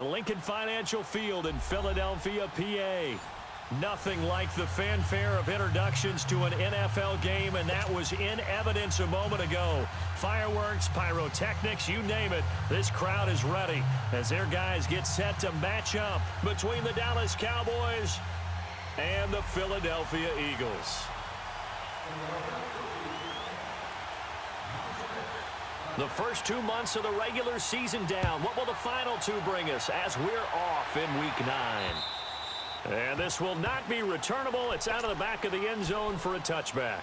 Lincoln Financial Field in Philadelphia, PA. Nothing like the fanfare of introductions to an NFL game, and that was in evidence a moment ago. Fireworks, pyrotechnics, you name it. This crowd is ready as their guys get set to match up between the Dallas Cowboys and the Philadelphia Eagles. The first 2 months of the regular season down. What will the final two bring us as we're off in Week 9? And this will not be returnable. It's out of the back of the end zone for a touchback.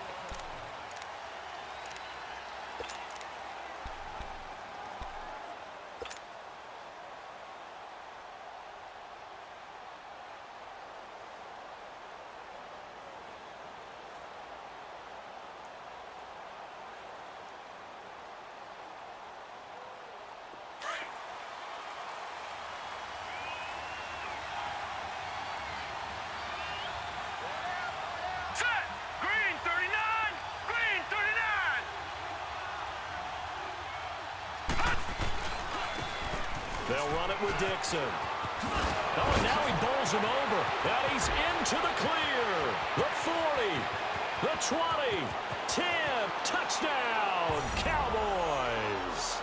They'll run it with Dixon. Oh, and now he bowls him over. And he's into the clear. The 40, the 20, 10, touchdown, Cowboys.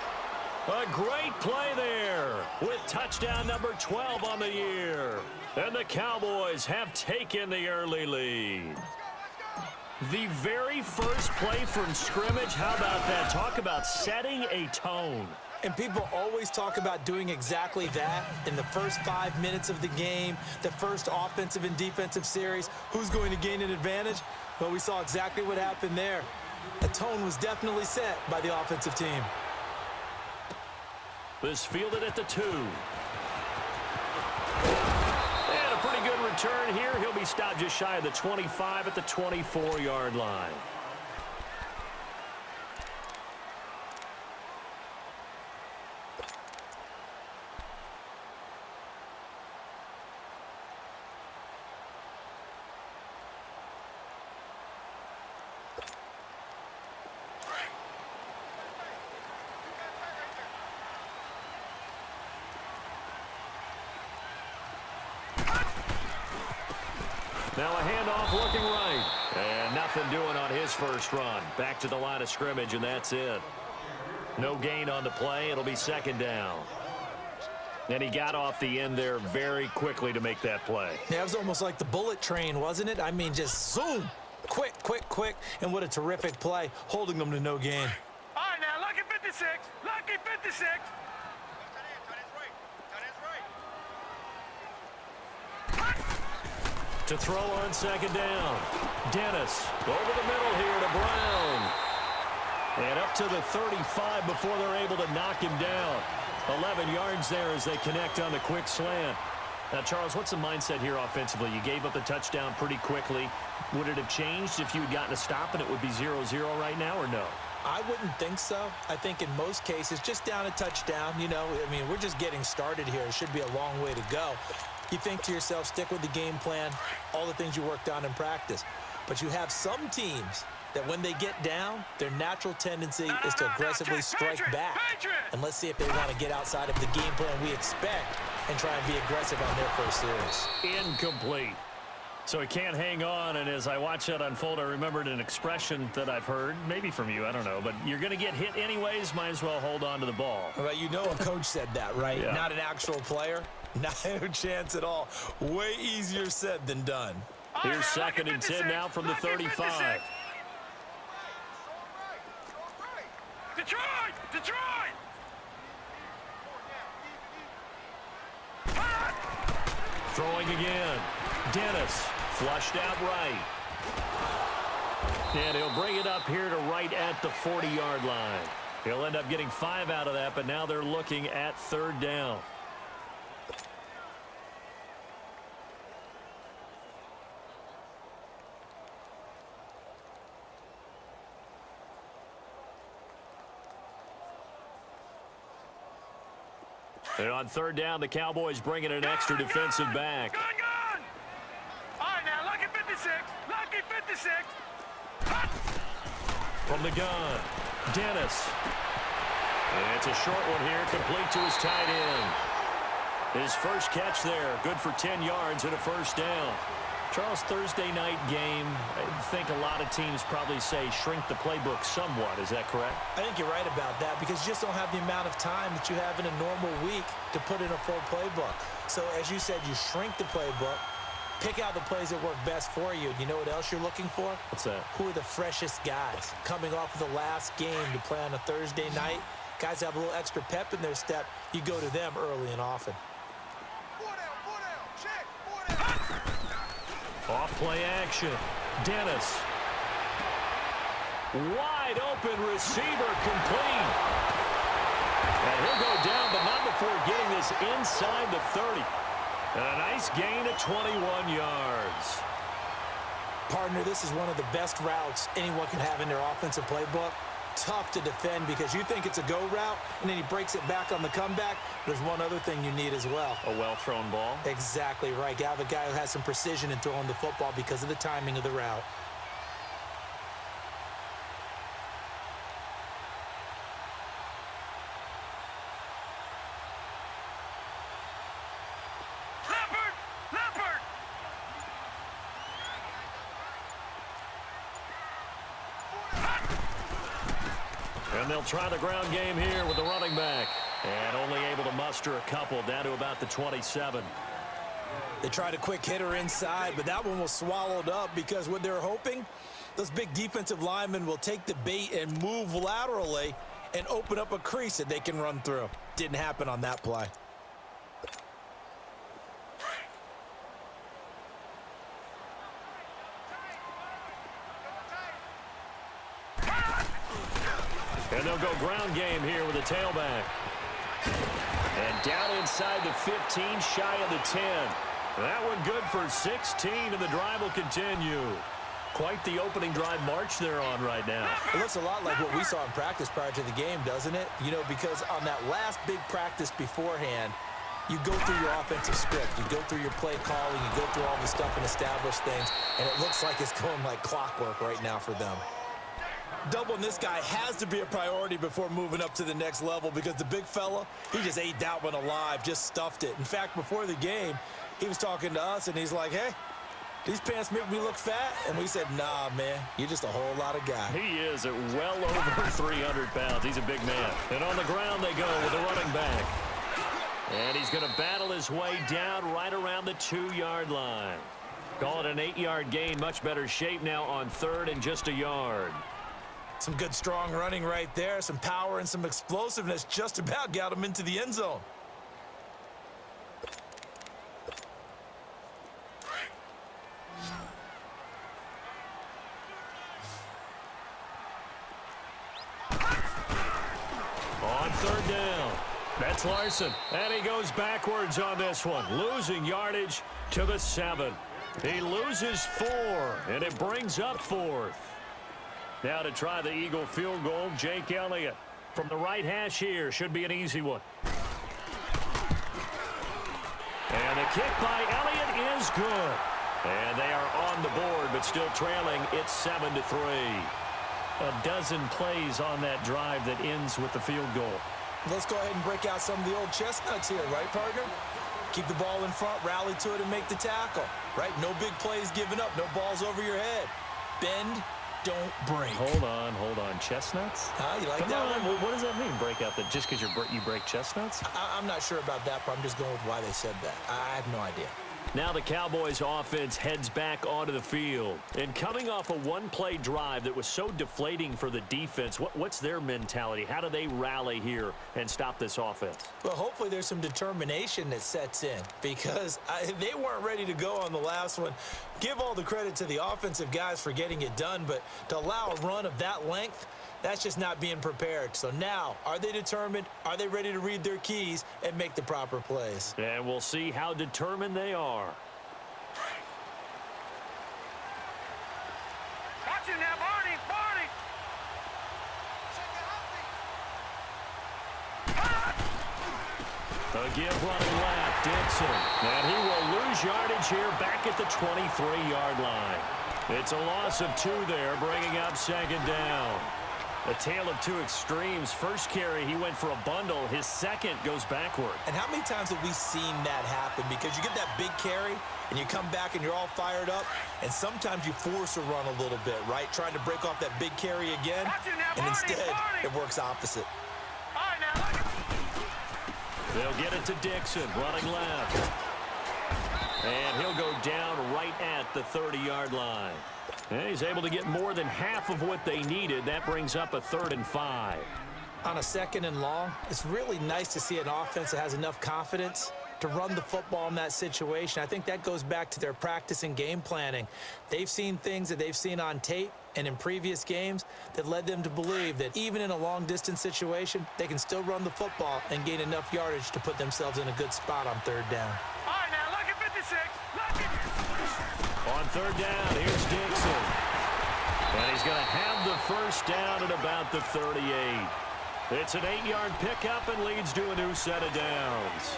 A great play there with touchdown number 12 on the year. And the Cowboys have taken the early lead. The very first play from scrimmage, how about that? Talk about setting a tone. And people always talk about doing exactly that in the first 5 minutes of the game, the first offensive and defensive series. Who's going to gain an advantage? Well, we saw exactly what happened there. A tone was definitely set by the offensive team. This fielded at the 2. And a pretty good return here. He'll be stopped just shy of the 25 at the 24-yard line. Now a handoff looking right. And nothing doing on his first run. Back to the line of scrimmage, and that's it. No gain on the play. It'll be second down. And he got off the end there very quickly to make that play. Yeah, it was almost like the bullet train, wasn't it? I mean, just zoom. Quick, quick, quick. And what a terrific play, holding them to no gain. All right, now, lucky 56. Lucky 56. To throw on second down. Dennis over the middle here to Brown. And up to the 35 before they're able to knock him down. 11 yards there as they connect on the quick slant. Now, Charles, what's the mindset here offensively? You gave up the touchdown pretty quickly. Would it have changed if you had gotten a stop and it would be 0-0 right now, or no? I wouldn't think so. I think in most cases, just down a touchdown, you know, I mean, we're just getting started here. It should be a long way to go. You think to yourself, stick with the game plan, all the things you worked on in practice. But you have some teams that when they get down, their natural tendency is to aggressively strike back. And let's see if they want to get outside of the game plan we expect and try and be aggressive on their first series. Incomplete. So he can't hang on, and as I watch that unfold, I remembered an expression that I've heard, maybe from you, I don't know, but you're going to get hit anyways, might as well hold on to the ball. Well, you know a coach said that, right? Yeah. Not an actual player. Not a chance at all. Way easier said than done. Here's second and 10 now from the 35. Detroit! Detroit! Throwing again. Dennis flushed out right. And he'll bring it up here to right at the 40-yard line. He'll end up getting 5 out of that, but now they're looking at third down. And on third down, the Cowboys bringing an extra defensive back. Gun! All right, now, lucky 56. Lucky 56. From the gun, Dennis. And it's a short one here, complete to his tight end. His first catch there, good for 10 yards and a first down. Charles, Thursday night game, I think a lot of teams probably say shrink the playbook somewhat. Is that correct? I think you're right about that because you just don't have the amount of time that you have in a normal week to put in a full playbook. So as you said, you shrink the playbook, pick out the plays that work best for you. You know what else you're looking for? What's that? Who are the freshest guys coming off of the last game to play on a Thursday night? Guys have a little extra pep in their step. You go to them early and often. Off play action. Dennis. Wide open receiver complete. And he'll go down, but not before getting this inside the 30. And a nice gain of 21 yards. Partner, this is one of the best routes anyone can have in their offensive playbook. Tough to defend because you think it's a go route, and then he breaks it back on the comeback. There's one other thing you need as well. A well-thrown ball. Exactly right. You have a guy who has some precision in throwing the football because of the timing of the route. And they'll try the ground game here with the running back. And only able to muster a couple down to about the 27. They tried a quick hitter inside, but that one was swallowed up because what they're hoping, those big defensive linemen will take the bait and move laterally and open up a crease that they can run through. Didn't happen on that play. And they'll go ground game here with a tailback. And down inside the 15, shy of the 10. That one good for 16, and the drive will continue. Quite the opening drive march they're on right now. It looks a lot like what we saw in practice prior to the game, doesn't it? You know, because on that last big practice beforehand, you go through your offensive script. You go through your play calling. You go through all the stuff and establish things. And it looks like it's going like clockwork right now for them. Doubling this guy has to be a priority before moving up to the next level because the big fella, he just ate that one alive, just stuffed it. In fact, before the game, he was talking to us, and he's like, hey, these pants make me look fat. And we said, nah, man, you're just a whole lot of guy. He is at well over 300 pounds. He's a big man. And on the ground they go with the running back. And he's going to battle his way down right around the 2-yard line. Call it an 8-yard gain. Much better shape now on third and just a yard. Some good, strong running right there. Some power and some explosiveness just about got him into the end zone. On third down, that's Larson. And he goes backwards on this one, losing yardage to the 7. He loses 4, and it brings up 4th. Now to try the Eagle field goal, Jake Elliott. From the right hash here, should be an easy one. And the kick by Elliott is good. And they are on the board, but still trailing. It's 7-3. A dozen plays on that drive that ends with the field goal. Let's go ahead and break out some of the old chestnuts here, right, partner? Keep the ball in front, rally to it, and make the tackle, right? No big plays given up, no balls over your head. Bend, don't break. Hold on. Chestnuts? You like Come that on. one? What does that mean, break out? Just because you break chestnuts? I'm not sure about that, but I'm just going with why they said that. I have no idea. Now the Cowboys offense heads back onto the field. And coming off a one-play drive that was so deflating for the defense, what's their mentality? How do they rally here and stop this offense? Well, hopefully there's some determination that sets in because they weren't ready to go on the last one. Give all the credit to the offensive guys for getting it done, but to allow a run of that length, that's just not being prepared. So now, are they determined? Are they ready to read their keys and make the proper plays? And we'll see how determined they are. Watch it now, Barney! A give running left, Dixon. And he will lose yardage here back at the 23-yard line. It's a loss of 2 there, bringing up second down. A tale of two extremes. First carry, he went for a bundle. His second goes backward. And how many times have we seen that happen? Because you get that big carry, and you come back and you're all fired up, and sometimes you force a run a little bit, right? Trying to break off that big carry again, and instead it works opposite. They'll get it to Dixon, running left. And he'll go down right at the 30-yard line. And he's able to get more than half of what they needed. That brings up a 3rd and 5. On a 2nd and long, it's really nice to see an offense that has enough confidence to run the football in that situation. I think that goes back to their practice and game planning. They've seen things that they've seen on tape and in previous games that led them to believe that even in a long-distance situation, they can still run the football and gain enough yardage to put themselves in a good spot on 3rd down. All right, now, look at 56. Look at... On 3rd down, here's Dixon. And he's going to have the first down at about the 38. It's an 8-yard pickup and leads to a new set of downs.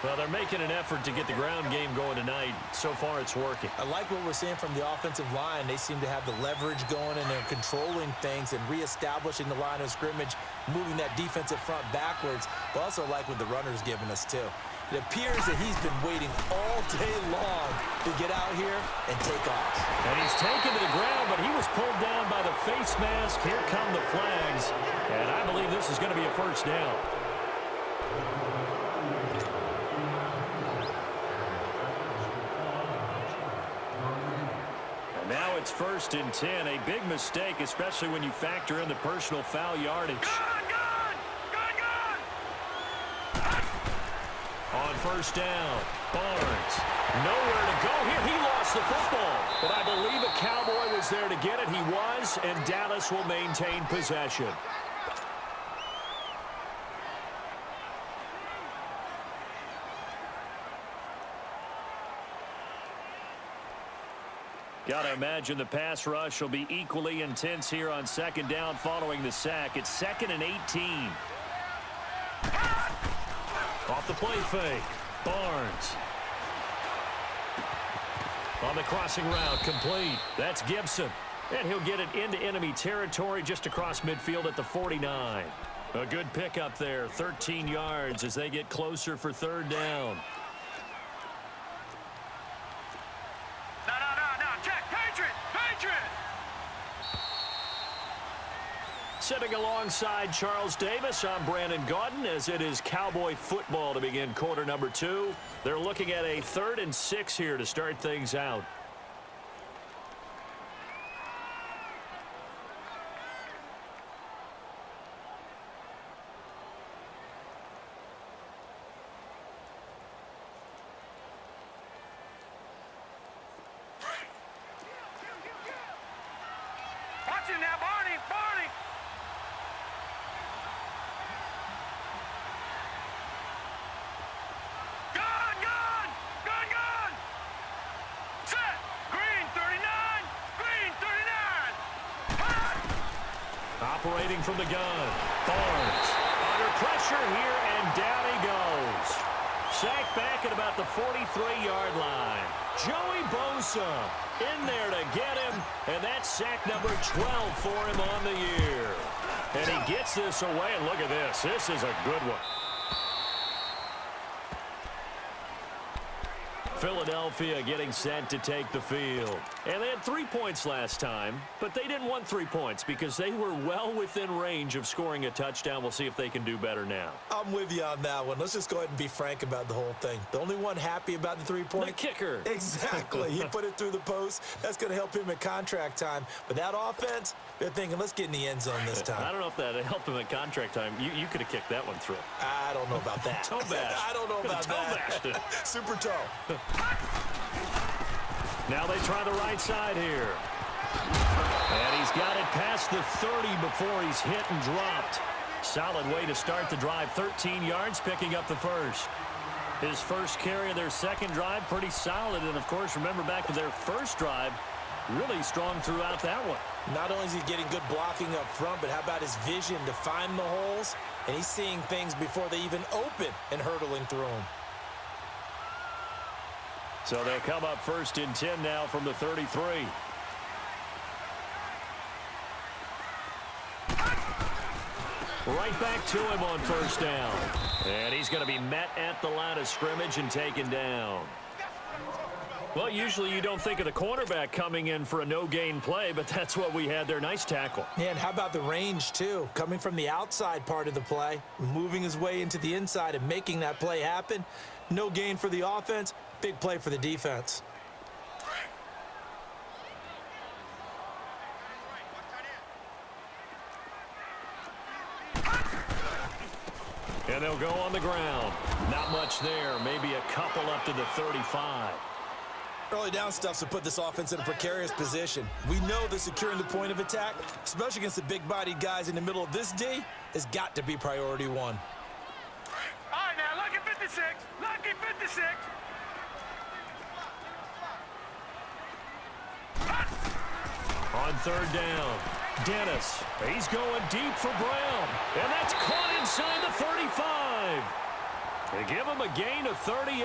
Well, they're making an effort to get the ground game going tonight. So far, it's working. I like what we're seeing from the offensive line. They seem to have the leverage going, and they're controlling things and reestablishing the line of scrimmage, moving that defensive front backwards. But also like what the runner's giving us, too. It appears that he's been waiting all day long to get out here and take off. And he's taken to the ground, but he was pulled down by the face mask. Here come the flags. And I believe this is going to be a first down. And now it's 1st and 10. A big mistake, especially when you factor in the personal foul yardage. On 1st down, Barnes. Nowhere to go here. He lost the football. But I believe a Cowboy was there to get it. He was, and Dallas will maintain possession. Got to imagine the pass rush will be equally intense here on 2nd down following the sack. It's 2nd and 18. Off the play fake. Barnes. On the crossing route, complete. That's Gibson. And he'll get it into enemy territory just across midfield at the 49. A good pickup there. 13 yards as they get closer for 3rd down. Sitting alongside Charles Davis, I'm Brandon Gaudin as it is Cowboy football to begin quarter number 2. They're looking at a 3rd and 6 here to start things out. Watch it now, Barney! Gun! Set! Green 39! Green 39! Operating from the gun. Barnes under pressure here, and down he goes. Sacked back at about the 43-yard line. Joey Bosa in there to get him, and that's sack number 12 for him on the year. And he gets this away, and look at this. This is a good one. Philadelphia getting set to take the field. And they had 3 points last time, but they didn't want 3 points because they were well within range of scoring a touchdown. We'll see if they can do better now. I'm with you on that one. Let's just go ahead and be frank about the whole thing. The only one happy about the 3-point? The kicker. Exactly. He put it through the post. That's going to help him at contract time. But that offense, they're thinking, let's get in the end zone this time. I don't know if that helped him at contract time. You could have kicked that one through. I don't know about that. Toe bash. I don't know about that. Toe bashed. Super toe. Now they try the right side here. And he's got it past the 30 before he's hit and dropped. Solid way to start the drive. 13 yards, picking up the first. His first carry of their second drive, pretty solid. And, of course, remember back to their first drive, really strong throughout that one. Not only is he getting good blocking up front, but how about his vision to find the holes? And he's seeing things before they even open and hurtling through them. So they'll come up 1st and 10 now from the 33. Right back to him on first down. And he's going to be met at the line of scrimmage and taken down. Well, usually you don't think of the cornerback coming in for a no-gain play, but that's what we had there. Nice tackle. Yeah, and how about the range, too? Coming from the outside part of the play, moving his way into the inside and making that play happen. No gain for the offense, big play for the defense. And they'll go on the ground. Not much there, maybe a couple up to the 35. Early down stuff's to put this offense in a precarious position. We know that securing the point of attack, especially against the big-bodied guys in the middle of this D, has got to be priority one. All right, now, lucky 56. Lucky 56. On third down, Dennis. He's going deep for Brown. And that's caught inside the 35. They give him a gain of 38.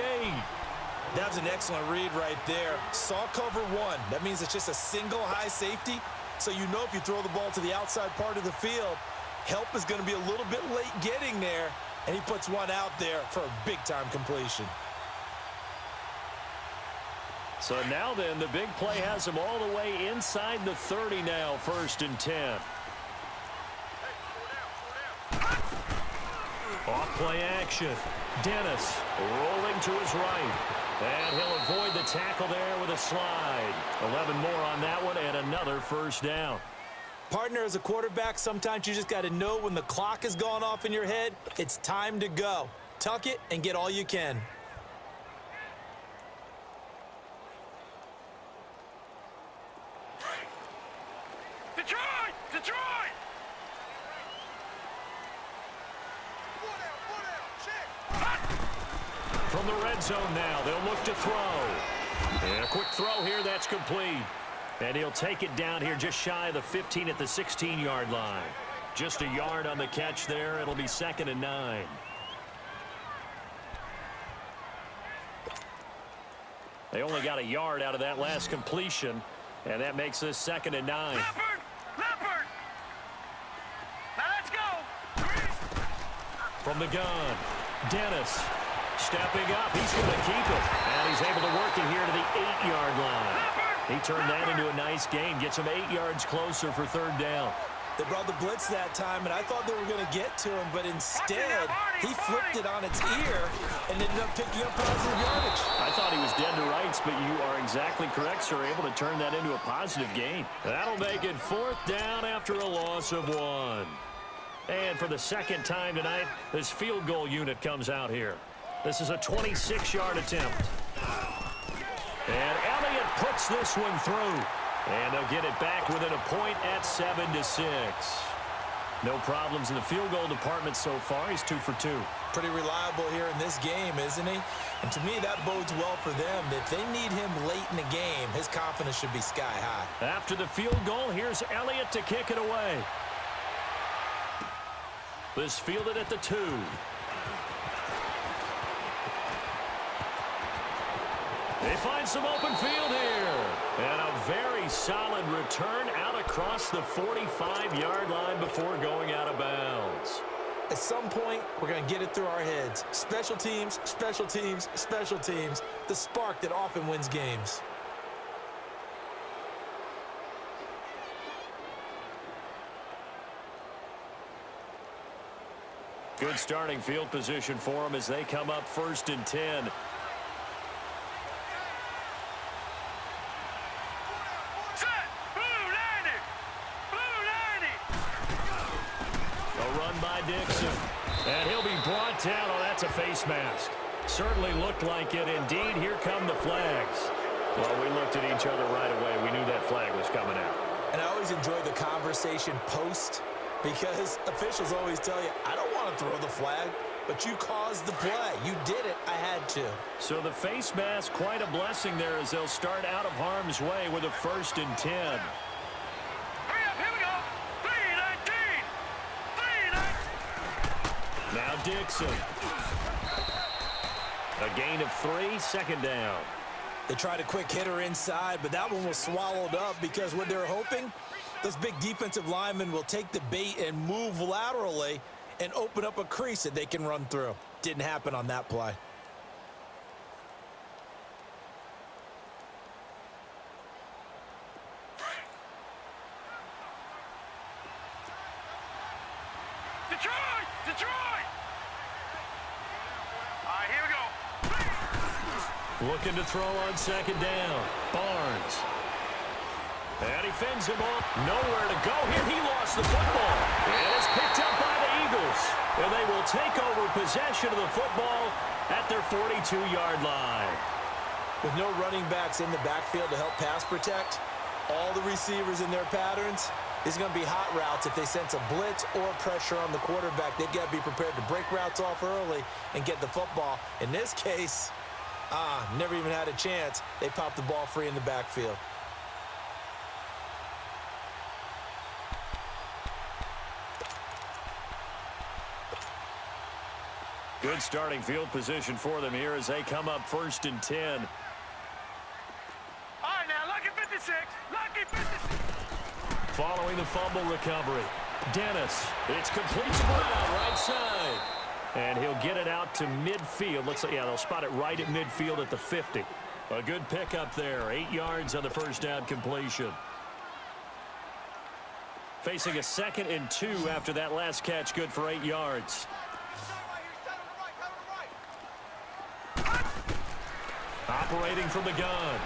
That was an excellent read right there. Saw cover one. That means it's just a single high safety. So you know if you throw the ball to the outside part of the field, help is going to be a little bit late getting there. And he puts one out there for a big-time completion. So now then, the big play has him all the way inside the 30 now, 1st and 10. Off play action. Dennis rolling to his right. And he'll avoid the tackle there with a slide. 11 more on that one and another first down. Partner, as a quarterback, sometimes you just got to know when the clock has gone off in your head, it's time to go. Tuck it and get all you can. Detroit! Detroit! From the red zone now, they'll look to throw. And a quick throw here, that's complete. And he'll take it down here just shy of the 15 at the 16-yard line. Just a yard on the catch there. It'll be 2nd and 9. They only got a yard out of that last completion, and that makes this 2nd and 9. Leopard! Leopard! Now let's go! From the gun, Dennis stepping up. He's going to keep it. And he's able to work it here to the 8-yard line. He turned that into a nice gain. Gets him 8 yards closer for 3rd down. They brought the blitz that time, and I thought they were going to get to him, but instead, he flipped it on its ear and ended up picking up positive yardage. I thought he was dead to rights, but you are exactly correct, sir. Able to turn that into a positive gain. That'll make it 4th down after a loss of 1. And for the 2nd time tonight, this field goal unit comes out here. This is a 26-yard attempt. And Elliott puts this one through. And they'll get it back within a point at 7-6. No problems in the field goal department so far. He's 2 for 2. Pretty reliable here in this game, isn't he? And to me, that bodes well for them. If they need him late in the game, his confidence should be sky high. After the field goal, here's Elliott to kick it away. This fielded at the 2. They find some open field here. And a very solid return out across the 45-yard line before going out of bounds. At some point, we're going to get it through our heads. Special teams, special teams, special teams. The spark that often wins games. Good starting field position for them as they come up 1st and 10. Dixon. And he'll be brought down. Oh, that's a face mask. Certainly looked like it. Indeed, here come the flags. Well, we looked at each other right away. We knew that flag was coming out. And I always enjoy the conversation post because officials always tell you, I don't want to throw the flag, but you caused the play. You did it. I had to. So the face mask, quite a blessing there as they'll start out of harm's way with a 1st and 10. Now Dixon. A gain of 3, 2nd down. They tried a quick hitter inside, but that one was swallowed up because what they're hoping, those big defensive linemen will take the bait and move laterally and open up a crease that they can run through. Didn't happen on that play. Detroit! Detroit! All right, here we go. Looking to throw on second down. Barnes. And he fends him off. Nowhere to go here. He lost the football. And it's picked up by the Eagles. And they will take over possession of the football at their 42-yard line. With no running backs in the backfield to help pass protect, all the receivers in their patterns, it's going to be hot routes. If they sense a blitz or pressure on the quarterback, they've got to be prepared to break routes off early and get the football. In this case, never even had a chance. They popped the ball free in the backfield. Good starting field position for them here as they come up 1st and 10. All right, now, lucky 56. Lucky 56. Following the fumble recovery, Dennis. It's complete to Brown, right side. And he'll get it out to midfield. Looks like, yeah, they'll spot it right at midfield at the 50. A good pickup there. 8 yards on the first down completion. Facing a 2nd and 2 after that last catch, good for 8 yards. Operating from the gun,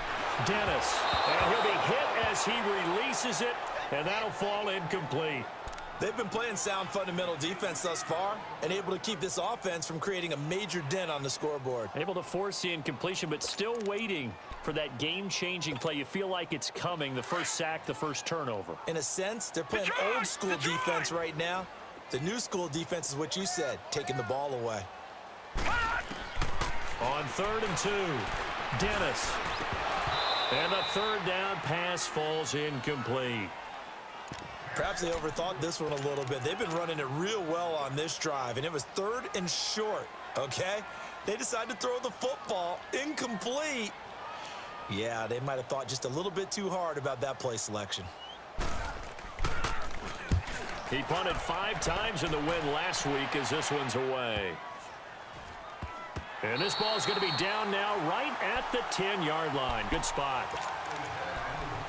Dennis. And he'll be hit as he releases it, and that'll fall incomplete. They've been playing sound fundamental defense thus far and able to keep this offense from creating a major dent on the scoreboard. Able to force the incompletion, but still waiting for that game-changing play. You feel like it's coming, the first sack, the first turnover. In a sense, they're playing old school defense right now. The new school defense is what you said, taking the ball away. On 3rd and 2, Dennis. And the 3rd down pass falls incomplete. Perhaps they overthought this one a little bit. They've been running it real well on this drive, and it was 3rd and short, okay? They decided to throw the football incomplete. Yeah, they might have thought just a little bit too hard about that play selection. He punted 5 times in the win last week as this one's away. And this ball's going to be down now right at the 10-yard line. Good spot.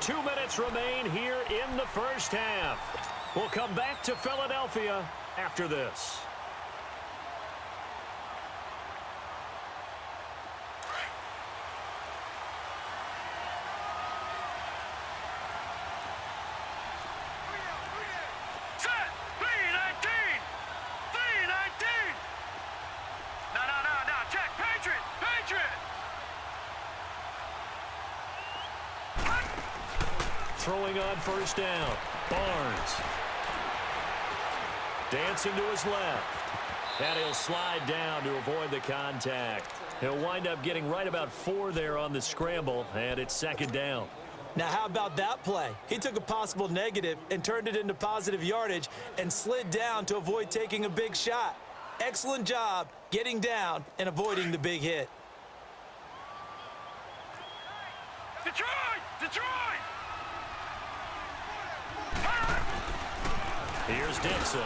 2 minutes remain here in the first half. We'll come back to Philadelphia after this. Set. 319. 319. No. Check. Patriot. Throwing on first down. Barnes. Dancing to his left. And he'll slide down to avoid the contact. He'll wind up getting right about 4 there on the scramble, and it's 2nd down. Now, how about that play? He took a possible negative and turned it into positive yardage and slid down to avoid taking a big shot. Excellent job getting down and avoiding the big hit. Detroit! Here's Dixon.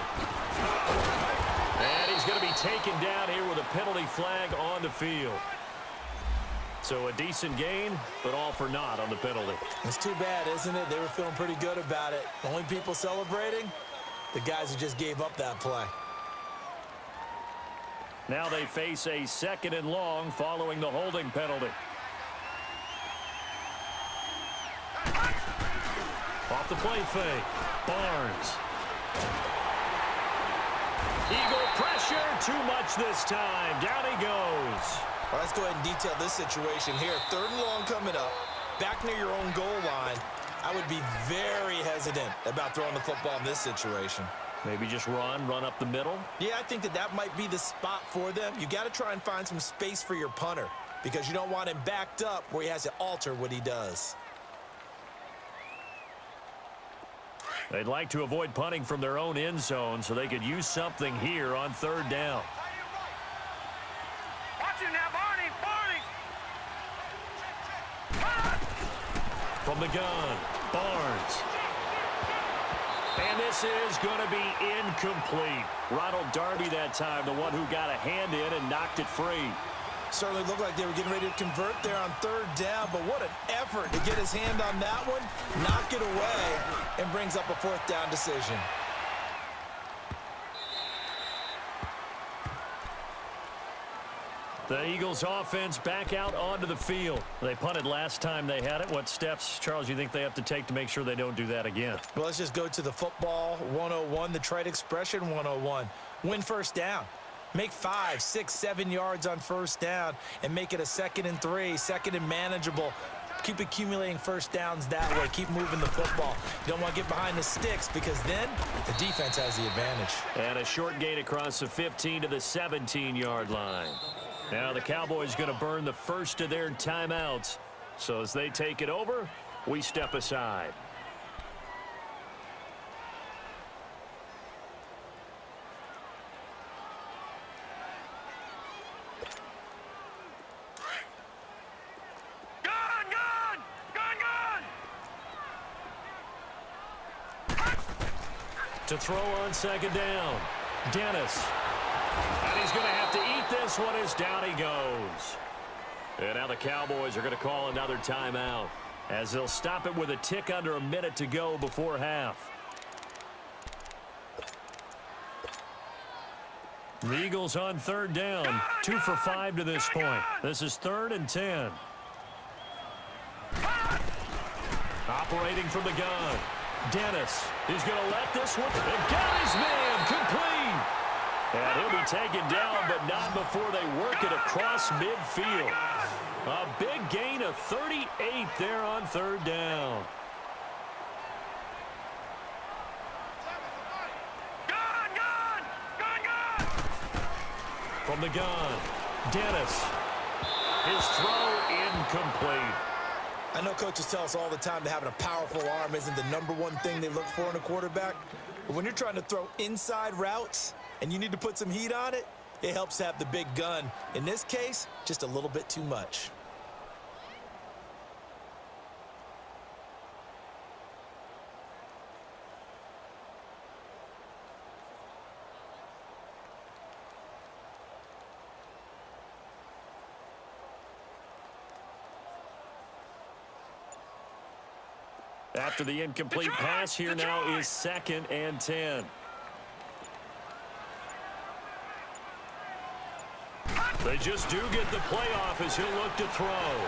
And he's going to be taken down here with a penalty flag on the field. So a decent gain, but all for naught on the penalty. It's too bad, isn't it? They were feeling pretty good about it. Only people celebrating, the guys who just gave up that play. Now they face a 2nd and long following the holding penalty. Off the play fake. Barnes. Eagle pressure. Too much this time. Down he goes. Well, let's go ahead and detail this situation here. 3rd and long coming up. Back near your own goal line. I would be very hesitant about throwing the football in this situation. Maybe just run up the middle. Yeah, I think that might be the spot for them. You got to try and find some space for your punter because you don't want him backed up where he has to alter what he does. They'd like to avoid punting from their own end zone so they could use something here on 3rd down. Watch it now, Barney! From the gun, Barnes. And this is going to be incomplete. Ronald Darby that time, the one who got a hand in and knocked it free. Certainly looked like they were getting ready to convert there on third down, but what an effort to get his hand on that one, knock it away, and brings up a fourth down decision. The Eagles offense back out onto the field. They punted last time they had it. What steps, Charles, you think they have to take to make sure they don't do that again? Well, let's just go to the football 101, the trite expression 101. Win first down. Make 5, 6, 7 yards on first down and make it a 2nd and 3, 2nd and manageable. Keep accumulating first downs that way. Keep moving the football. You don't want to get behind the sticks because then the defense has the advantage. And a short gain across the 15 to the 17-yard line. Now the Cowboys going to burn the first of their timeouts. So as they take it over, we step aside. To throw on second down, Dennis. And he's going to have to eat this one as down he goes. And now the Cowboys are going to call another timeout as they'll stop it with a tick under a minute to go before half. The Eagles on third down, 2 for 5 to this point. This is 3rd and 10. Operating from the gun. Dennis is going to let this one and got his man complete. And he'll be taken down, but not before they work it across midfield. A big gain of 38 there on third down. From the gun, Dennis. His throw incomplete. I know coaches tell us all the time that having a powerful arm isn't the #1 thing they look for in a quarterback. But when you're trying to throw inside routes and you need to put some heat on it, it helps to have the big gun. In this case, just a little bit too much. After the incomplete pass, here now is 2nd and 10. They just do get the playoff as he'll look to throw.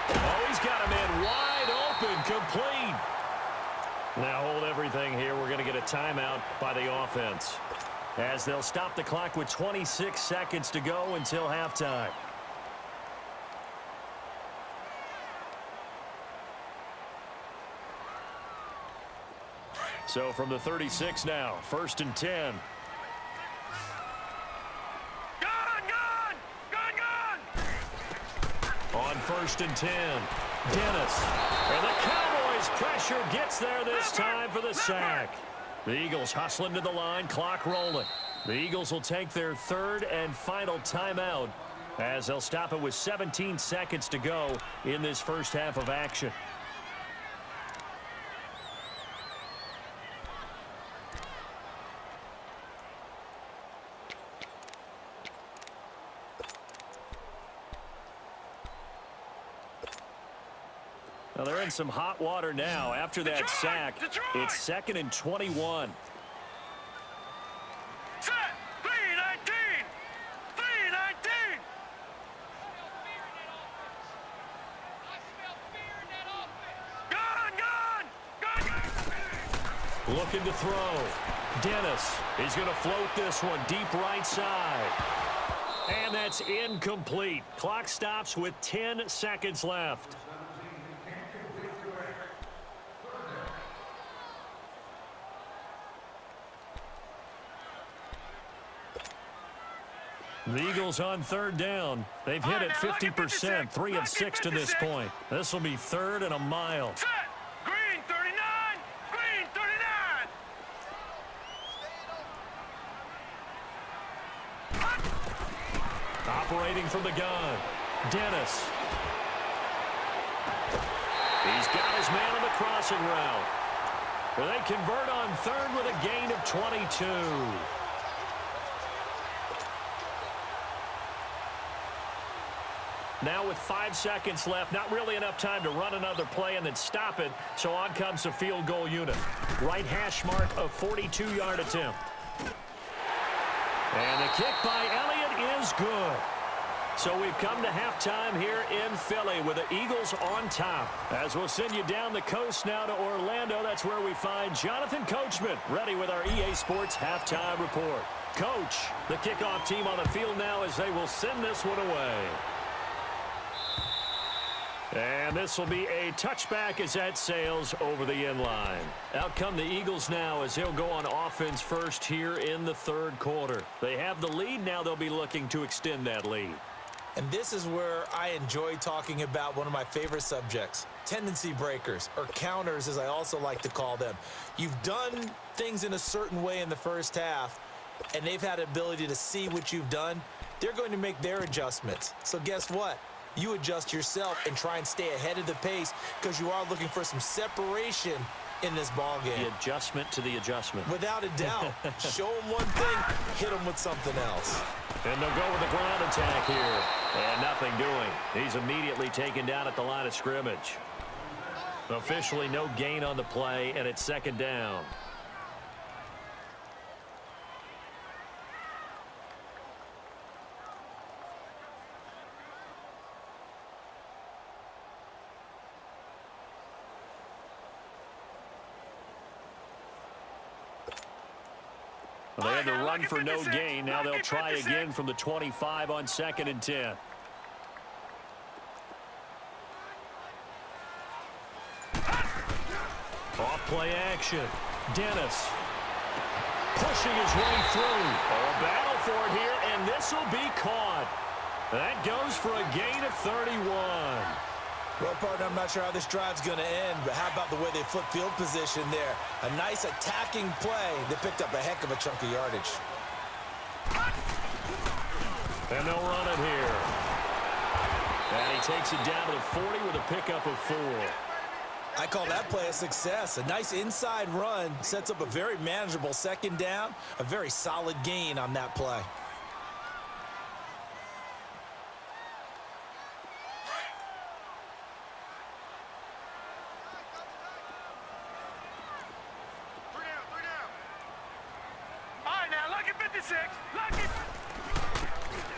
Oh, he's got a man wide open, complete. Now hold everything here. We're going to get a timeout by the offense as they'll stop the clock with 26 seconds to go until halftime. So from the 36 now, 1st and 10. On 1st and 10, Dennis. And the Cowboys pressure gets there this time for the sack. The Eagles hustling to the line, clock rolling. The Eagles will take their 3rd and final timeout as they'll stop it with 17 seconds to go in this first half of action. Well, they're in some hot water now. After that sack, it's 2nd and 21. Set. 3-19. 3-19. Gun. Looking to throw. Dennis is going to float this one deep right side. And that's incomplete. Clock stops with 10 seconds left. The Eagles on third down. They've hit it 50%, 3 of 6 to this point. This will be 3rd and a mile. Set. Green 39. Green 39. Operating from the gun, Dennis. He's got his man on the crossing route. Well, they convert on third with a gain of 22. Now with 5 seconds left, not really enough time to run another play and then stop it, so on comes the field goal unit. Right hash mark, a 42-yard attempt. And the kick by Elliott is good. So we've come to halftime here in Philly with the Eagles on top. As we'll send you down the coast now to Orlando, that's where we find Jonathan Coachman ready with our EA Sports halftime report. Coach, the kickoff team on the field now as they will send this one away. And this will be a touchback as that sails over the end line. Out come the Eagles now as they'll go on offense first here in the third quarter. They have the lead. Now they'll be looking to extend that lead. And this is where I enjoy talking about one of my favorite subjects, tendency breakers, or counters as I also like to call them. You've done things in a certain way in the first half, and they've had the ability to see what you've done. They're going to make their adjustments. So guess what? You adjust yourself and try and stay ahead of the pace because you are looking for some separation in this ball game. The adjustment to the adjustment. Without a doubt. Show them one thing, hit them with something else. And they'll go with the ground attack here. And nothing doing. He's immediately taken down at the line of scrimmage. Officially no gain on the play, and it's second down. They had to run for no gain. Now they'll try again from the 25 on 2nd and 10. Off play action. Dennis pushing his way through. Oh, a battle for it here, and this will be caught. That goes for a gain of 31. Well, partner, I'm not sure how this drive's going to end, but how about the way they flip field position there? A nice attacking play that picked up a heck of a chunk of yardage. And they'll run it here. And he takes it down to the 40 with a pickup of 4. I call that play a success. A nice inside run sets up a very manageable second down, a very solid gain on that play.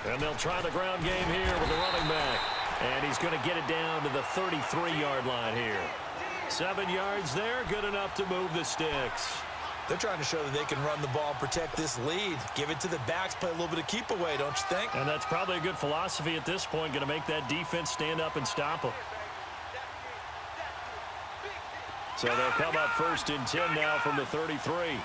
And they'll try the ground game here with the running back. And he's going to get it down to the 33-yard line here. 7 yards there, good enough to move the sticks. They're trying to show that they can run the ball, protect this lead. Give it to the backs, play a little bit of keep away, don't you think? And that's probably a good philosophy at this point, going to make that defense stand up and stop them. So they'll come up 1st and 10 now from the 33.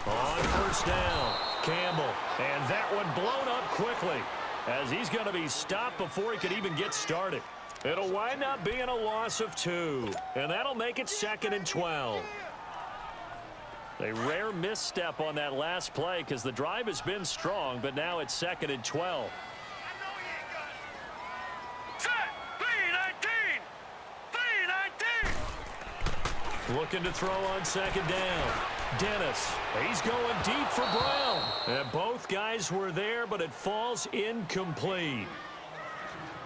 On 1st down, Campbell. And that one blown up quickly as he's going to be stopped before he could even get started. It'll wind up being a loss of 2. And that'll make it 2nd and 12. A rare misstep on that last play because the drive has been strong, but now it's 2nd and 12. Looking to throw on 2nd down. Dennis, he's going deep for Brown. And both guys were there, but it falls incomplete.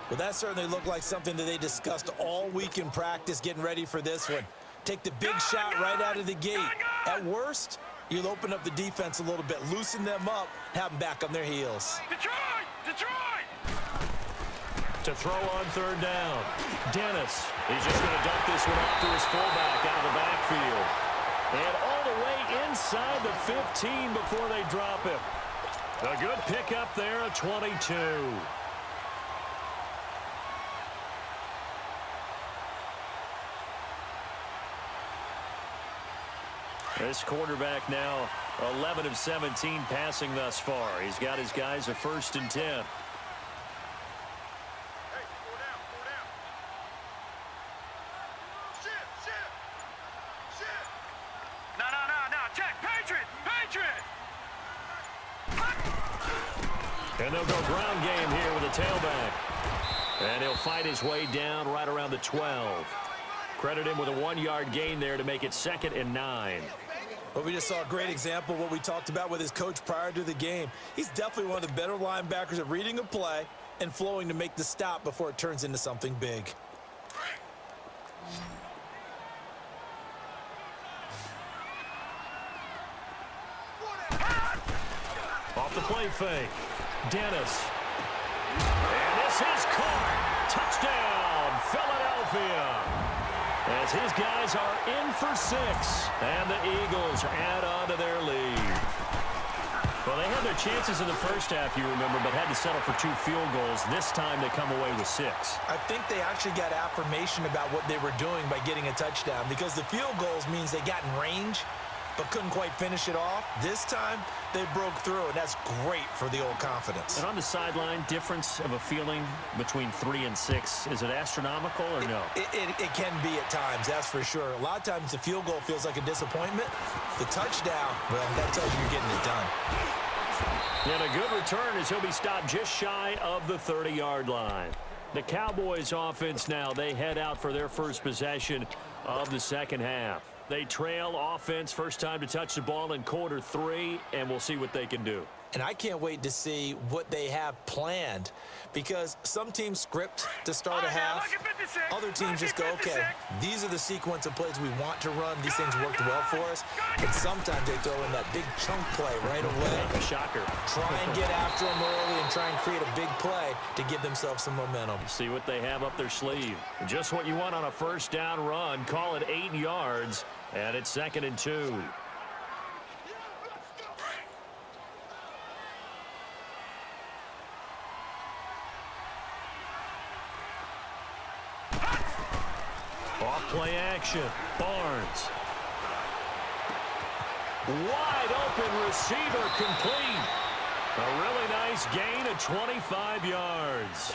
Well, that certainly looked like something that they discussed all week in practice getting ready for this one. Take the big shot right out of the gate. At worst, you'll open up the defense a little bit, loosen them up, have them back on their heels. Detroit! To throw on 3rd down. Dennis, he's just going to dump this one off to his fullback out of the backfield. And all the way inside the 15 before they drop him. A good pickup there, a 22. This quarterback now 11 of 17 passing thus far. He's got his guys a 1st and 10. And they'll go ground game here with a tailback. And he'll fight his way down right around the 12. Credit him with a 1-yard gain there to make it 2nd and 9. Well, we just saw a great example of what we talked about with his coach prior to the game. He's definitely one of the better linebackers at reading a play and flowing to make the stop before it turns into something big. Off the play fake. Dennis. And this is caught. Touchdown, Philadelphia. As his guys are in for 6. And the Eagles add on to their lead. Well, they had their chances in the first half, you remember, but had to settle for 2 field goals. This time they come away with 6. I think they actually got affirmation about what they were doing by getting a touchdown, because the field goals means they got in range but couldn't quite finish it off. This time, they broke through, and that's great for the old confidence. And on the sideline, difference of a feeling between 3 and 6, is it astronomical or no? It can be at times, that's for sure. A lot of times the field goal feels like a disappointment. The touchdown, well, that tells you you're getting it done. And a good return as he'll be stopped just shy of the 30-yard line. The Cowboys offense now, they head out for their first possession of the second half. They trail offense, first time to touch the ball in quarter 3, and we'll see what they can do. And I can't wait to see what they have planned, because some teams script to start a half. Other teams just go, okay, these are the sequence of plays we want to run. These things worked well for us. And sometimes they throw in that big chunk play right away. A shocker. Try and get after them early and try and create a big play to give themselves some momentum. See what they have up their sleeve. Just what you want on a first down run. Call it 8 yards, and it's 2nd and 2. Off-play action. Barnes. Wide open receiver complete. A really nice gain of 25 yards.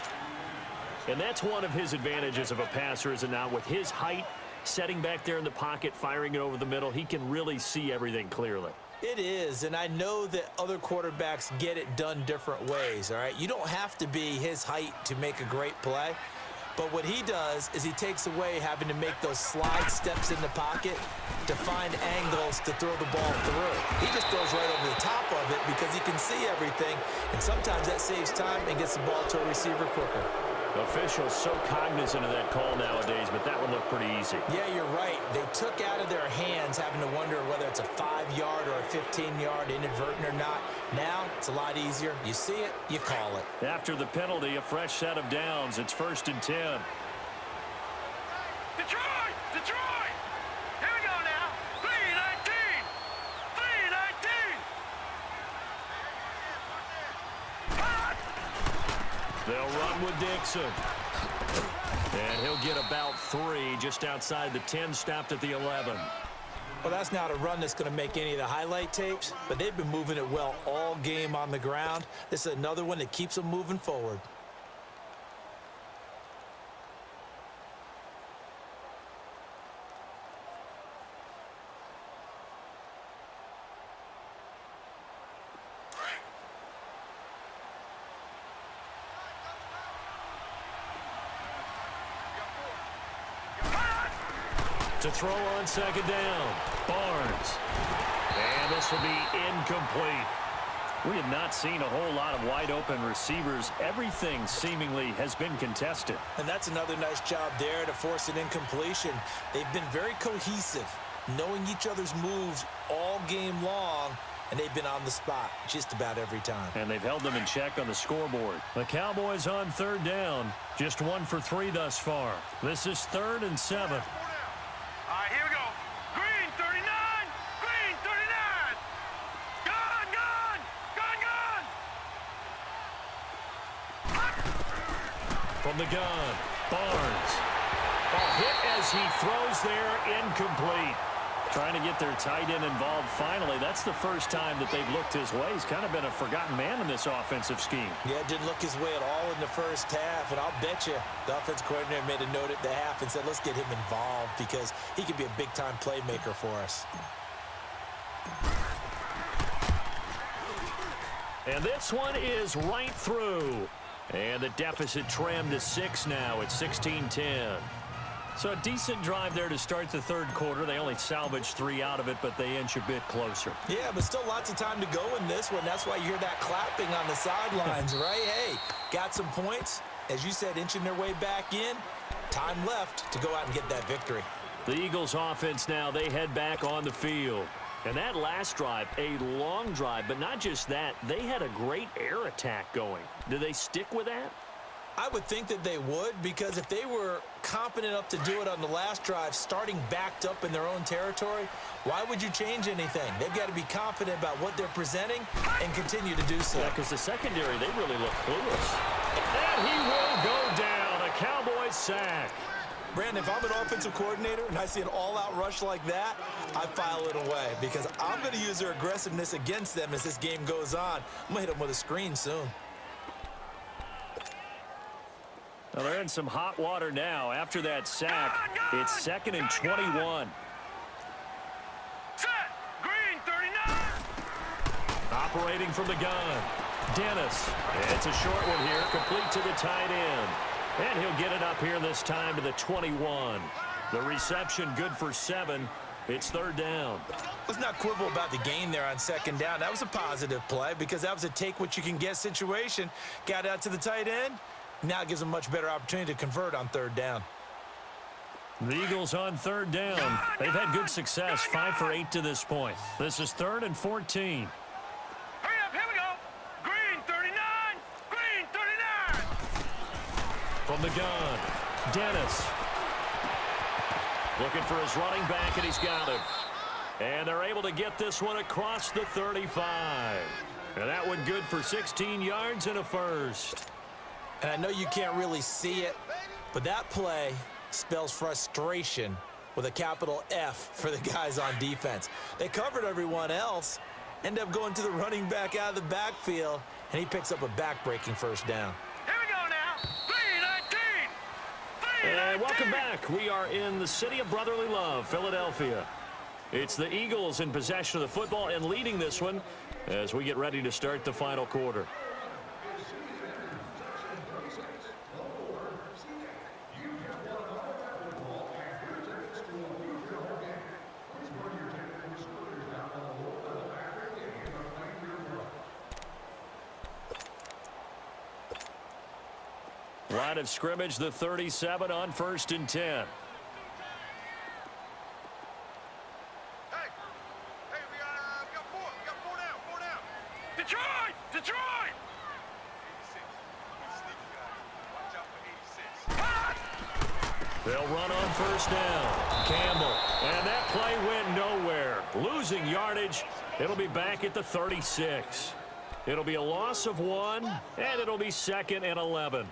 And that's one of his advantages of a passer, is it not? With his height, setting back there in the pocket, firing it over the middle, he can really see everything clearly. It is, and I know that other quarterbacks get it done different ways, all right? You don't have to be his height to make a great play. But what he does is he takes away having to make those slide steps in the pocket to find angles to throw the ball through. He just throws right over the top of it because he can see everything, and sometimes that saves time and gets the ball to a receiver quicker. Officials so cognizant of that call nowadays, but that one looked pretty easy. Yeah, you're right. They took out of their hands having to wonder whether it's a 5-yard or a 15-yard inadvertent or not. Now, it's a lot easier. You see it, you call it. After the penalty, a fresh set of downs. It's 1st and 10. Detroit! Detroit! Here we go now. 3-19! 3-19! They'll run with Dixon. And he'll get about 3 just outside the 10, stopped at the 11. Well, that's not a run that's going to make any of the highlight tapes, but they've been moving it well all game on the ground. This is another one that keeps them moving forward. To throw on 2nd down, Barnes. And this will be incomplete. We have not seen a whole lot of wide-open receivers. Everything seemingly has been contested. And that's another nice job there to force an incompletion. They've been very cohesive, knowing each other's moves all game long, and they've been on the spot just about every time. And they've held them in check on the scoreboard. The Cowboys on 3rd down, just 1 for 3 thus far. This is 3rd and 7. All right, here we go. Green 39! Green 39! Gun, gun! Gun, gun! From the gun, Barnes. A hit as he throws there, incomplete. Trying to get their tight end involved finally. That's the first time that they've looked his way. He's kind of been a forgotten man in this offensive scheme. Yeah, it didn't look his way at all in the first half, and I'll bet you the offense coordinator made a note at the half and said, let's get him involved because he could be a big-time playmaker for us. And this one is right through. And the deficit trimmed to 6 now. It's 16-10. So a decent drive there to start the third quarter. They only salvaged 3 out of it, but they inch a bit closer. Yeah, but still lots of time to go in this one. That's why you hear that clapping on the sidelines, right? Hey, got some points. As you said, inching their way back in. Time left to go out and get that victory. The Eagles offense now, they head back on the field. And that last drive, a long drive, but not just that. They had a great air attack going. Do they stick with that? I would think that they would, because if they were confident enough to do it on the last drive, starting backed up in their own territory, why would you change anything? They've got to be confident about what they're presenting and continue to do so. Yeah, because the secondary, they really look clueless. And he will go down. A Cowboys sack. Brandon, if I'm an offensive coordinator and I see an all-out rush like that, I file it away, because I'm going to use their aggressiveness against them as this game goes on. I'm going to hit them with a screen soon. Well, they're in some hot water now. After that sack, it's 2nd and 21. Set. Green 39. Operating from the gun. Dennis. It's a short one here, complete to the tight end. And he'll get it up here this time to the 21. The reception good for 7. It's 3rd down. Let's not quibble about the gain there on 2nd down. That was a positive play, because that was a take-what-you-can-get situation. Got out to the tight end. Now it gives them a much better opportunity to convert on 3rd down. The Eagles on 3rd down. They've had good success, 5 for 8 to this point. This is 3rd and 14. Hurry up, here we go. Green 39. Green 39. From the gun, Dennis. Looking for his running back, and he's got him. And they're able to get this one across the 35. And that one good for 16 yards and a first. And I know you can't really see it, but that play spells frustration with a capital F for the guys on defense. They covered everyone else, end up going to the running back out of the backfield, and he picks up a back-breaking 1st down. Here we go now. 3-19. And welcome back. We are in the city of brotherly love, Philadelphia. It's the Eagles in possession of the football and leading this one as we get ready to start the final quarter. Line of scrimmage, the 37 on 1st and 10. Hey, we got 4. We got 4 down. 4 down. Detroit! Detroit! 86. Watch out for 86. They'll run on 1st down. Campbell. And that play went nowhere. Losing yardage. It'll be back at the 36. It'll be a loss of 1, and it'll be 2nd and 11.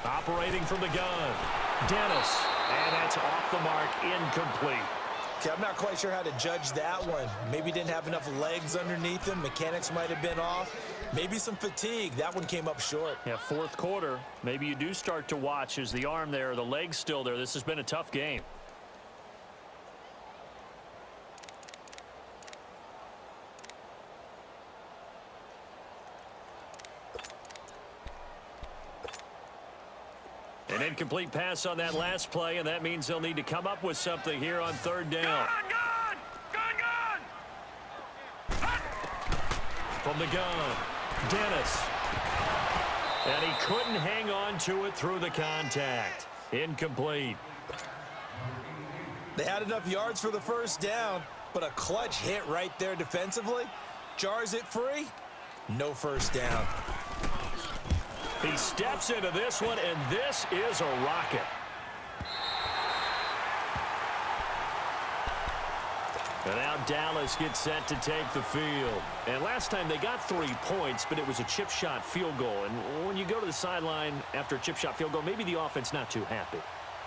Operating from the gun, Dennis, and that's off the mark, incomplete. Okay, I'm not quite sure how to judge that one. Maybe didn't have enough legs underneath him. Mechanics might have been off. Maybe some fatigue. That one came up short. Yeah, 4th quarter. Maybe you do start to watch as the arm there, the leg's still there. This has been a tough game. An incomplete pass on that last play, and that means they'll need to come up with something here on 3rd down. Gun! From the gun, Dennis. And he couldn't hang on to it through the contact. Incomplete. They had enough yards for the 1st down, but a clutch hit right there defensively. Jars it free. No 1st down. He steps into this one, and this is a rocket. And now Dallas gets set to take the field. And last time they got 3 points, but it was a chip shot field goal. And when you go to the sideline after a chip shot field goal, maybe the offense not too happy.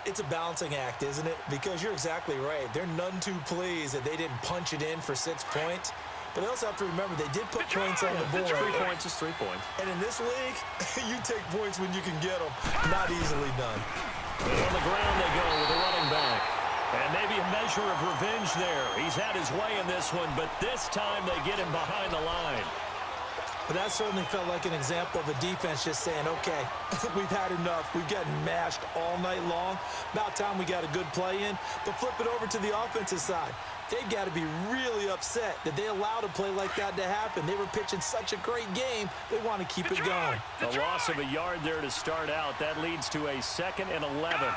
It's a balancing act, isn't it? Because you're exactly right. They're none too pleased that they didn't punch it in for 6 points. But they also have to remember they did put points on the board. 3 points is 3 points. And in this league, you take points when you can get them. Not easily done. And on the ground they go with the running back. And maybe a measure of revenge there. He's had his way in this one, but this time they get him behind the line. But that certainly felt like an example of a defense just saying, okay, we've had enough. We've gotten mashed all night long. About time we got a good play in. But flip it over to the offensive side. They've got to be really upset that they allowed a play like that to happen. They were pitching such a great game, they want to keep it going. A loss of a yard there to start out. That leads to a 2nd and 11.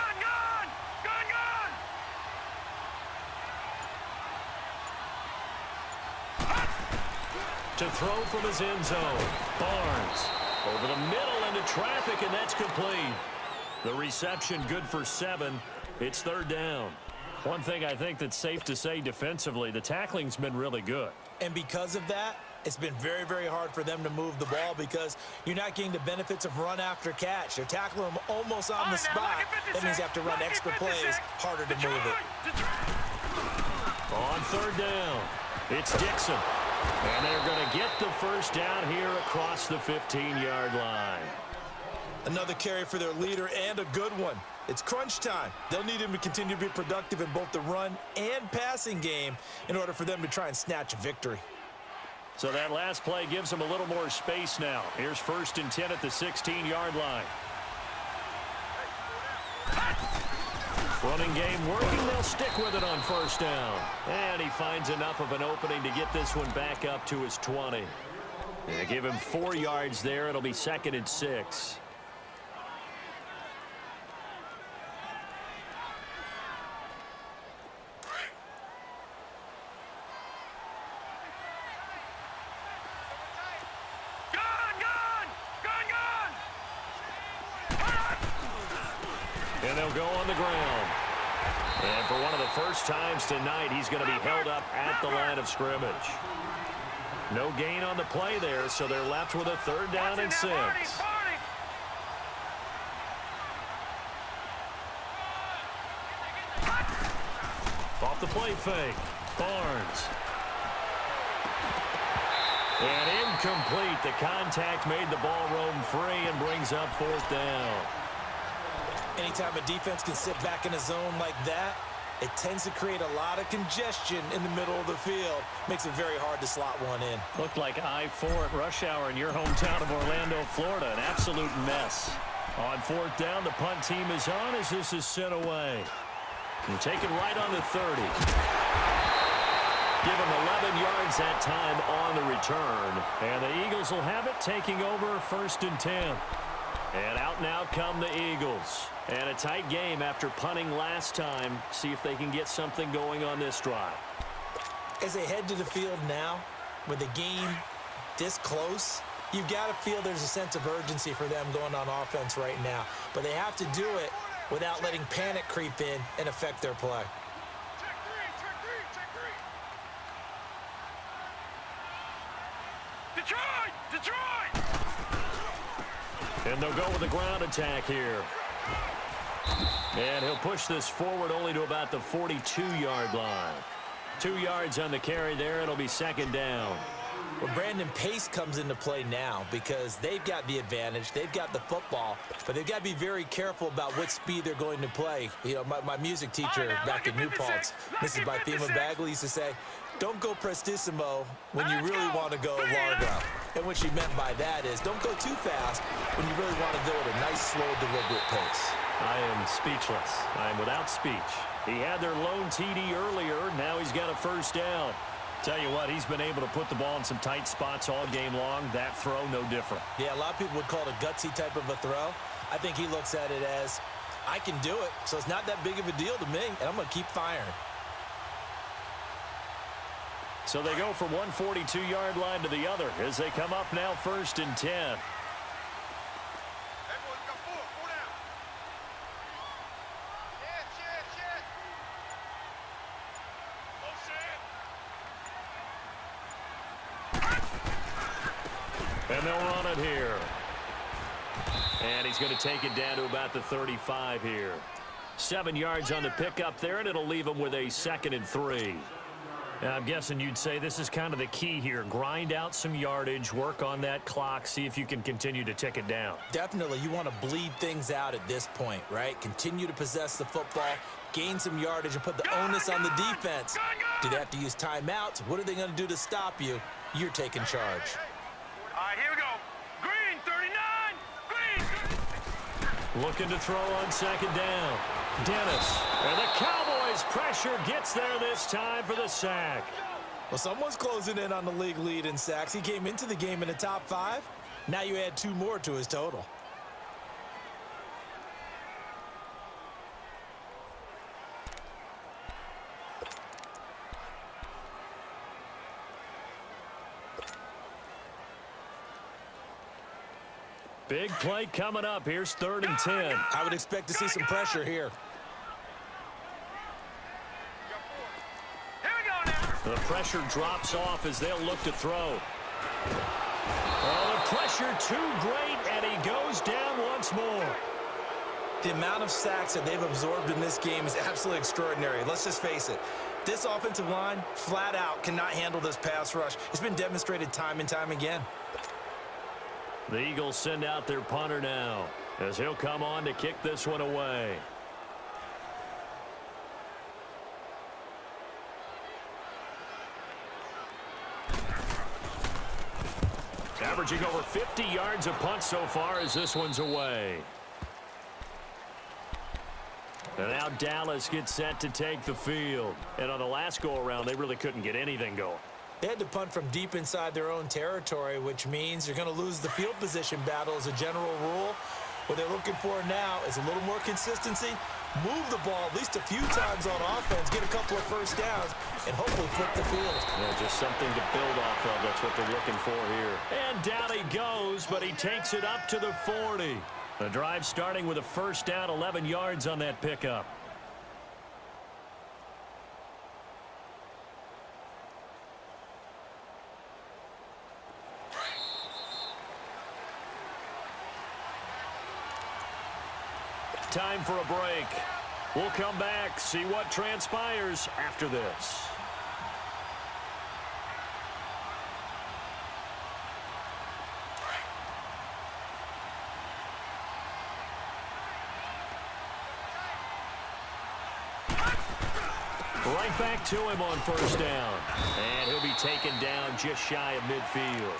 To throw from his end zone. Barnes over the middle into traffic, and that's complete. The reception good for 7. It's 3rd down. One thing I think that's safe to say defensively, the tackling's been really good. And because of that, it's been very, very hard for them to move the ball because you're not getting the benefits of run after catch. They're tackling them almost on the spot. That means you have to run extra plays, harder to move it. On 3rd down, it's Dixon. And they're going to get the 1st down here across the 15-yard line. Another carry for their leader and a good one. It's crunch time. They'll need him to continue to be productive in both the run and passing game in order for them to try and snatch a victory. So that last play gives them a little more space now. Here's 1st and 10 at the 16-yard line. Running game working. They'll stick with it on 1st down. And he finds enough of an opening to get this one back up to his 20. They give him 4 yards there. It'll be 2nd and 6. And they'll go on the ground. And for one of the first times tonight, he's going to be held up at the line of scrimmage. No gain on the play there, so they're left with a 3rd down and 6. Off the play fake. Barnes. And incomplete. The contact made the ball roam free and brings up 4th down. Anytime a defense can sit back in a zone like that, it tends to create a lot of congestion in the middle of the field. Makes it very hard to slot one in. Looked like I-4 at rush hour in your hometown of Orlando, Florida. An absolute mess. On 4th down, the punt team is on as this is sent away. And taken right on the 30. Give him 11 yards that time on the return. And the Eagles will have it, taking over 1st and 10. And out now come the Eagles. And a tight game after punting last time. See if they can get something going on this drive. As they head to the field now, with the game this close, you've got to feel there's a sense of urgency for them going on offense right now. But they have to do it without letting panic creep in and affect their play. Detroit! And they'll go with the ground attack here. And he'll push this forward only to about the 42-yard line. 2 yards on the carry there. It'll be 2nd down. Well, Brandon, pace comes into play now because they've got the advantage. They've got the football, but they've got to be very careful about what speed they're going to play. You know, my music teacher back in New Paltz, Mrs. Bythema Bagley, used to say, don't go prestissimo when you really want to go largo. And what she meant by that is don't go too fast when you really want to go at a nice, slow, deliberate pace. I am speechless. I am without speech. He had their lone TD earlier. Now he's got a 1st down. Tell you what, he's been able to put the ball in some tight spots all game long. That throw, no different. Yeah, a lot of people would call it a gutsy type of a throw. I think he looks at it as, I can do it, so it's not that big of a deal to me, and I'm going to keep firing. So they go from one 42-yard line to the other as they come up now 1st and 10. And they'll run it here. And he's going to take it down to about the 35 here. 7 yards on the pickup there, and it'll leave him with a 2nd and 3. Now, I'm guessing you'd say this is kind of the key here. Grind out some yardage, work on that clock, see if you can continue to tick it down. Definitely, you want to bleed things out at this point, right? Continue to possess the football, gain some yardage, and put the onus on the defense. Do they have to use timeouts? What are they going to do to stop you? You're taking charge. All right, here we go. Green, 39. Green. Looking to throw on 2nd down. Dennis. And the Cowboys' pressure gets there this time for the sack. Well, someone's closing in on the league lead in sacks. He came into the game in the top 5. Now you add 2 more to his total. Big play coming up. Here's 3rd and 10. I would expect to see some pressure here. Here we go now. The pressure drops off as they'll look to throw. Oh, the pressure too great, and he goes down once more. The amount of sacks that they've absorbed in this game is absolutely extraordinary. Let's just face it. This offensive line, flat out, cannot handle this pass rush. It's been demonstrated time and time again. The Eagles send out their punter now as he'll come on to kick this one away. Averaging over 50 yards a punt so far as this one's away. And now Dallas gets set to take the field. And on the last go-around, they really couldn't get anything going. They had to punt from deep inside their own territory, which means you're going to lose the field position battle as a general rule. What they're looking for now is a little more consistency, move the ball at least a few times on offense, get a couple of first downs, and hopefully flip the field. Yeah, just something to build off of. That's what they're looking for here. And down he goes, but he takes it up to the 40. The drive starting with a first down, 11 yards on that pickup. Time for a break. We'll come back, see what transpires after this. Right back to him on first down. And he'll be taken down just shy of midfield.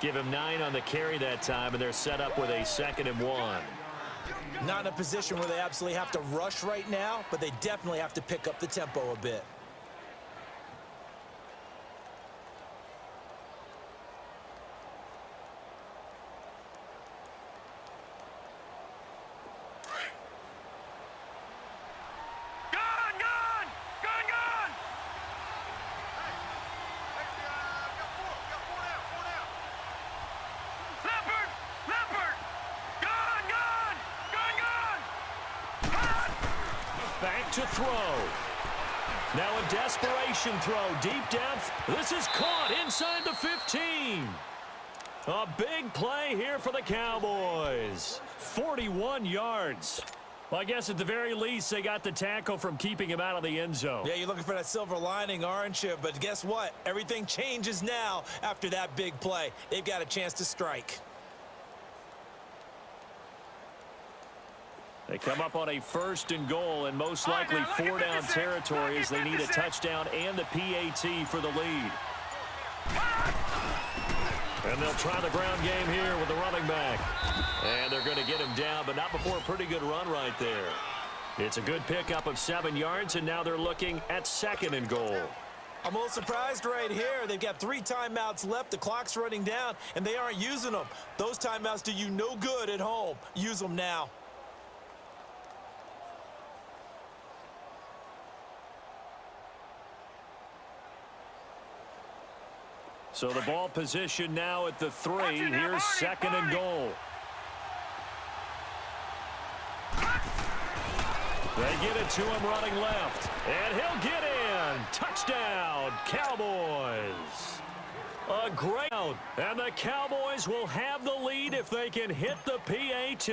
Give him 9 on the carry that time, and they're set up with a 2nd and 1. Not in a position where they absolutely have to rush right now, but they definitely have to pick up the tempo a bit. Back to throw. Now a desperation throw deep down. This is caught inside the 15. A big play here for the Cowboys. 41 yards. Well, I guess at the very least they got the tackle from keeping him out of the end zone. Yeah, you're looking for that silver lining, aren't you? But guess what? Everything changes now after that big play. They've got a chance to strike. They come up on a 1st and goal and most likely 4-down territory as they need a touchdown and the PAT for the lead. And they'll try the ground game here with the running back. And they're going to get him down, but not before a pretty good run right there. It's a good pickup of 7 yards, and now they're looking at 2nd and goal. I'm a little surprised right here. They've got 3 timeouts left. The clock's running down, and they aren't using them. Those timeouts do you no good at home. Use them now. So the ball position now at the 3. Here's 2nd and goal. They get it to him running left. And he'll get in. Touchdown, Cowboys. A great out. And the Cowboys will have the lead if they can hit the PAT.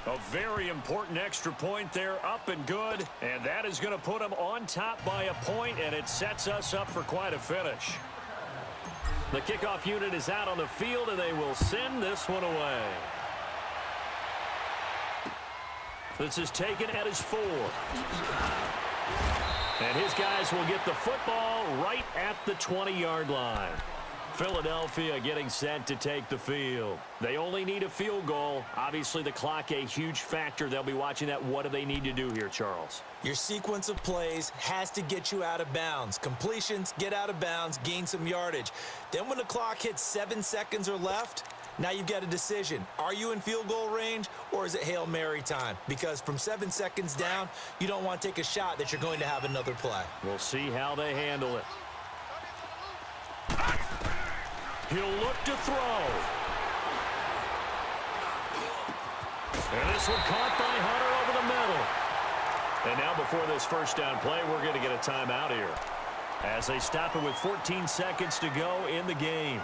A very important extra point there, up and good. And that is going to put them on top by a point, and it sets us up for quite a finish. The kickoff unit is out on the field, and they will send this one away. This is taken at his 4. And his guys will get the football right at the 20-yard line. Philadelphia getting set to take the field. They only need a field goal. Obviously, the clock a huge factor. They'll be watching that. What do they need to do here, Charles? Your sequence of plays has to get you out of bounds. Completions, get out of bounds, gain some yardage. Then when the clock hits 7 seconds or left, now you've got a decision. Are you in field goal range, or is it Hail Mary time? Because from 7 seconds down, you don't want to take a shot that you're going to have another play. We'll see how they handle it. He'll look to throw. And this one caught by Hunter over the middle. And now before this first down play, we're going to get a timeout here, as they stop it with 14 seconds to go in the game.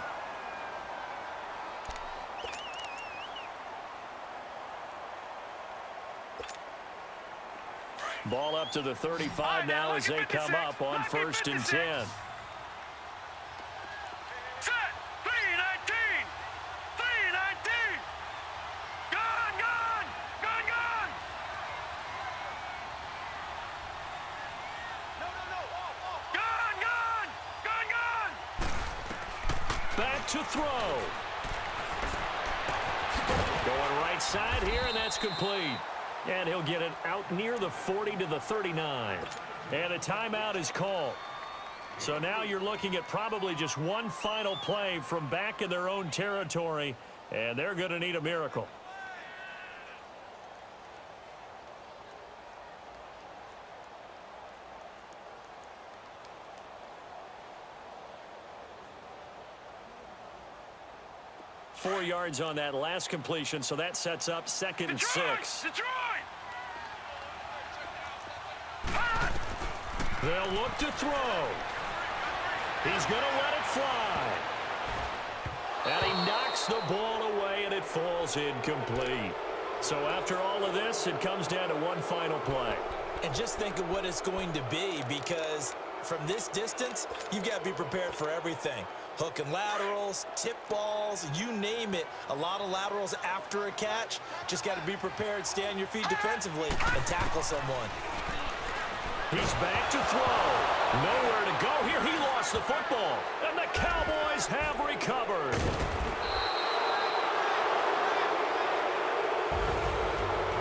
Ball up to the 35 now as they come up on 1st and 10. Back to throw. Going right side here, and that's complete. And he'll get it out near the 40 to the 39. And a timeout is called. So now you're looking at probably just one final play from back in their own territory, and they're going to need a miracle. Four yards on that last completion, so that sets up 2nd and 6. They'll look to throw. He's going to let it fly. And he knocks the ball away, and it falls incomplete. So after all of this, it comes down to one final play. And just think of what it's going to be, because from this distance, you've got to be prepared for everything. Hook and laterals, tip balls, you name it. A lot of laterals after a catch. Just got to be prepared, stay on your feet defensively, and tackle someone. He's back to throw. Nowhere to go here. He lost the football. And the Cowboys have recovered.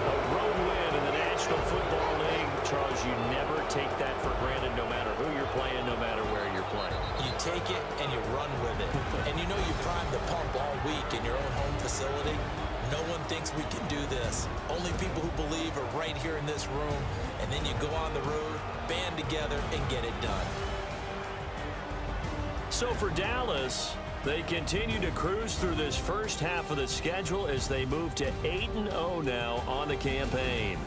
A road win in the National Football League. Charles, you never take that for granted, no matter who you're playing, no matter where you're playing. You take it and you run with it. And you know you primed the pump all week in your own home facility. No one thinks we can do this. Only people who believe are right here in this room. And then you go on the road, band together, and get it done. So for Dallas, they continue to cruise through this first half of the schedule as they move to 8-0 now on the campaign.